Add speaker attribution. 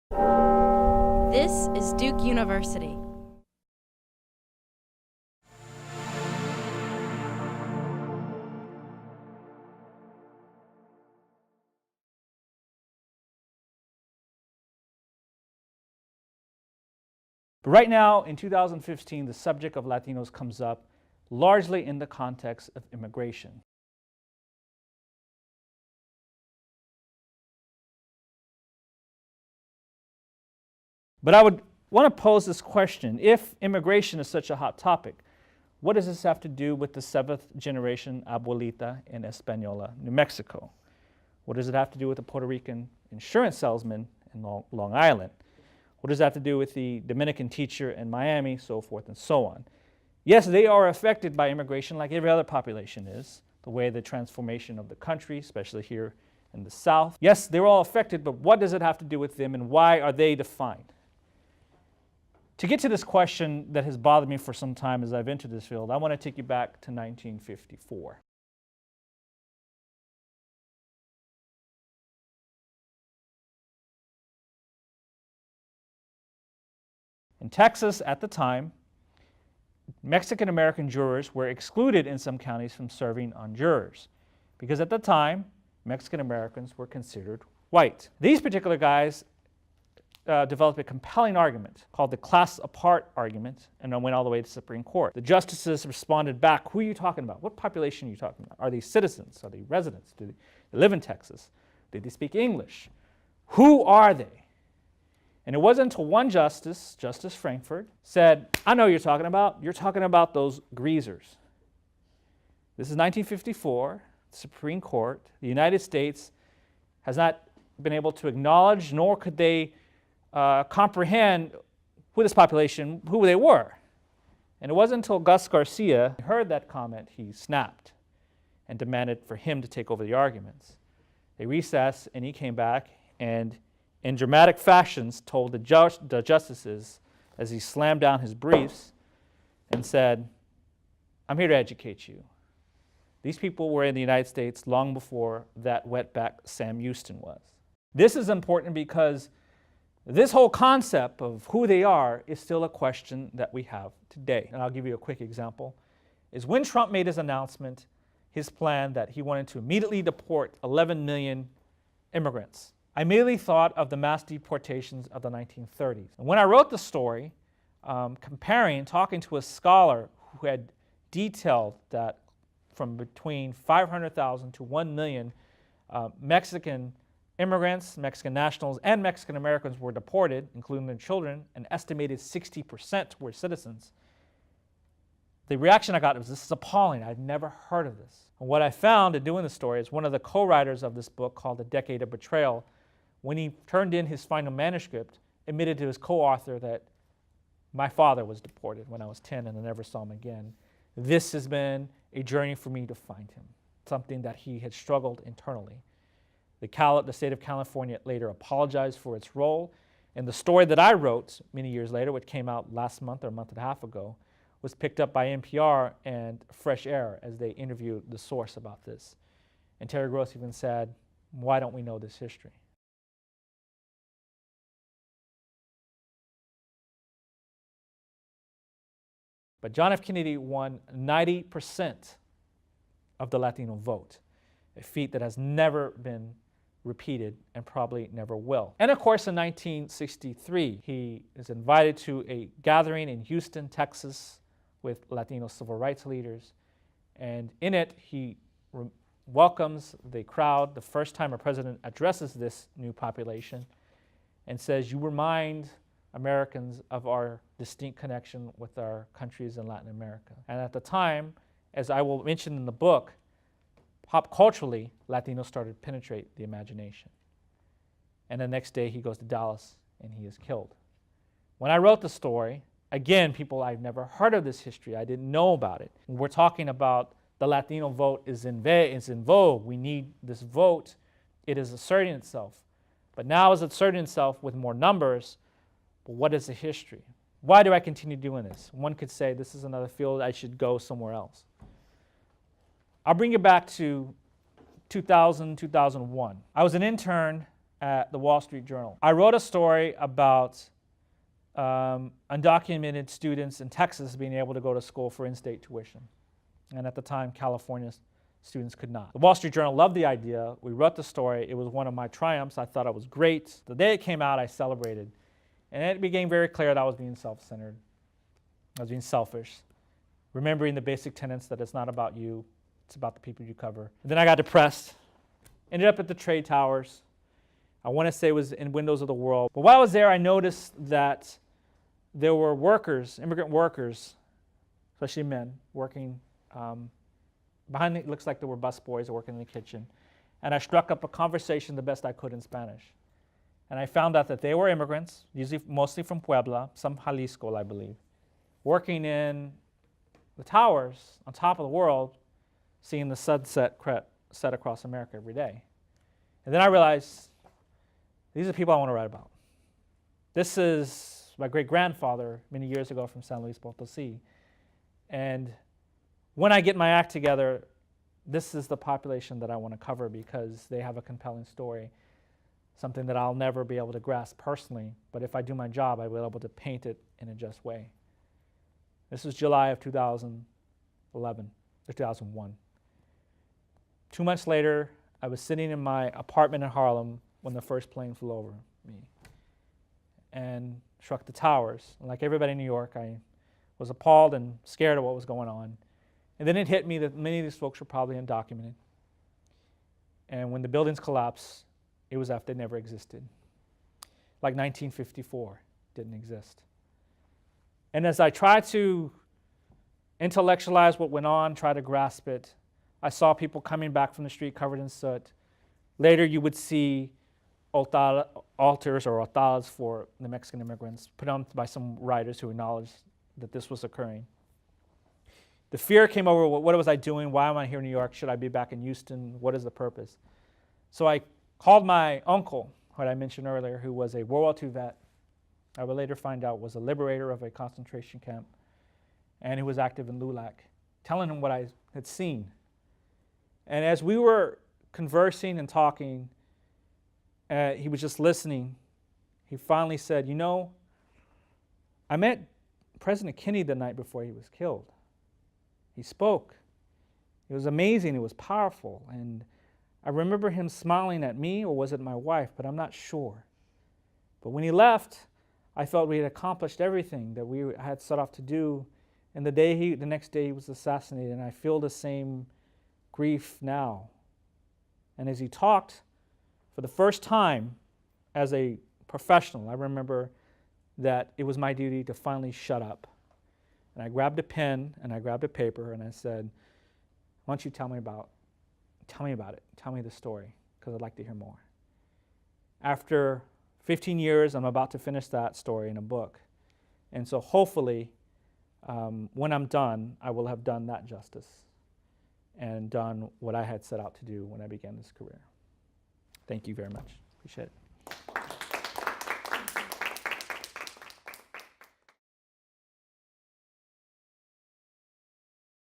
Speaker 1: This is Duke University.
Speaker 2: But right now, in 2015, the subject of Latinos comes up largely in the context of immigration. But I would want to pose this question: if immigration is such a hot topic, what does this have to do with the seventh generation abuelita in Española, New Mexico? What does it have to do with the Puerto Rican insurance salesman in Long Island? What does that have to do with the Dominican teacher in Miami, so forth and so on? Yes, they are affected by immigration like every other population is, the way the transformation of the country, especially here in the South. Yes, they're all affected, but what does it have to do with them and why are they defined? To get to this question that has bothered me for some time as I've entered this field, I want to take you back to 1954. In Texas at the time, Mexican-American jurors were excluded in some counties from serving on jurors because at the time, Mexican-Americans were considered white. These particular guys developed a compelling argument called the class apart argument and then went all the way to the Supreme Court. The justices responded back, who are you talking about? What population are you talking about? Are they citizens? Are they residents? Do they live in Texas? Did they speak English? Who are they? And it wasn't until one justice, Justice Frankfurt, said, I know what you're talking about. You're talking about those greasers. This is 1954, the Supreme Court. The United States has not been able to acknowledge, nor could they comprehend who this population, who they were. And it wasn't until Gus Garcia heard that comment, he snapped and demanded for him to take over the arguments. They recessed, and he came back and in dramatic fashions told the justices as he slammed down his briefs and said, I'm here to educate you. These people were in the United States long before that wetback Sam Houston was. This is important because this whole concept of who they are is still a question that we have today. And I'll give you a quick example. Is when Trump made his announcement, his plan that he wanted to immediately deport 11 million immigrants, I immediately thought of the mass deportations of the 1930s. And when I wrote the story, talking to a scholar who had detailed that from between 500,000 to 1 million Mexican immigrants, Mexican nationals, and Mexican Americans were deported, including their children, an estimated 60% were citizens. The reaction I got was, this is appalling. I've never heard of this. And what I found in doing the story is one of the co-writers of this book called A Decade of Betrayal, when he turned in his final manuscript, admitted to his co-author that my father was deported when I was 10 and I never saw him again. This has been a journey for me to find him, something that he had struggled internally. The state of California later apologized for its role, and the story that I wrote many years later, which came out last month or a month and a half ago, was picked up by NPR and Fresh Air as they interviewed the source about this. And Terry Gross even said, why don't we know this history? But John F. Kennedy won 90% of the Latino vote, a feat that has never been repeated and probably never will. And of course, in 1963, he is invited to a gathering in Houston, Texas, with Latino civil rights leaders. And in it, he welcomes the crowd the first time a president addresses this new population and says, you remind Americans of our distinct connection with our countries in Latin America. And at the time, as I will mention in the book, pop culturally, Latinos started to penetrate the imagination. And the next day he goes to Dallas and he is killed. When I wrote the story, again, people, I've never heard of this history. I didn't know about it. We're talking about the Latino vote is in vogue. We need this vote. It is asserting itself. But now it's asserting itself with more numbers. But what is the history? Why do I continue doing this? One could say this is another field, I should go somewhere else. I'll bring you back to 2000, 2001. I was an intern at the Wall Street Journal. I wrote a story about undocumented students in Texas being able to go to school for in-state tuition. And at the time, California students could not. The Wall Street Journal loved the idea. We wrote the story. It was one of my triumphs. I thought it was great. The day it came out, I celebrated. And it became very clear that I was being self-centered. I was being selfish, remembering the basic tenets that it's not about you, it's about the people you cover. And then I got depressed, ended up at the trade towers. I want to say it was in Windows of the World. But while I was there, I noticed that there were workers, immigrant workers, especially men, working behind it. Looks like there were busboys working in the kitchen. And I struck up a conversation the best I could in Spanish. And I found out that they were immigrants, usually mostly from Puebla, some Jalisco, I believe, working in the towers on top of the world, seeing the sunset set across America every day. And then I realized, these are people I want to write about. This is my great-grandfather many years ago from San Luis Potosí. And when I get my act together, this is the population that I want to cover because they have a compelling story, something that I'll never be able to grasp personally, but if I do my job, I will be able to paint it in a just way. This was July of 2011, or 2001. 2 months later, I was sitting in my apartment in Harlem when the first plane flew over me and struck the towers. And like everybody in New York, I was appalled and scared of what was going on. And then it hit me that many of these folks were probably undocumented. And when the buildings collapsed, it was after they never existed. Like 1954 didn't exist. And as I tried to intellectualize what went on, try to grasp it, I saw people coming back from the street covered in soot. Later you would see altars or altars for the Mexican immigrants put on by some writers who acknowledged that this was occurring. The fear came over, what was I doing? Why am I here in New York? Should I be back in Houston? What is the purpose? So I called my uncle, who I mentioned earlier, who was a World War II vet. I would later find out was a liberator of a concentration camp and who was active in LULAC, telling him what I had seen. And as we were conversing and talking, he was just listening. He finally said, you know, I met President Kennedy the night before he was killed. He spoke. It was amazing. It was powerful. And I remember him smiling at me, or was it my wife, but I'm not sure. But when he left, I felt we had accomplished everything that we had set off to do. And the next day he was assassinated, and I feel the same grief now. And as he talked, for the first time as a professional, I remember that it was my duty to finally shut up. And I grabbed a pen and I grabbed a paper and I said, why don't you tell me about it. Tell me the story, because I'd like to hear more. After 15 years, I'm about to finish that story in a book. And so hopefully, when I'm done, I will have done that justice and done what I had set out to do when I began this career. Thank you very much. Appreciate it.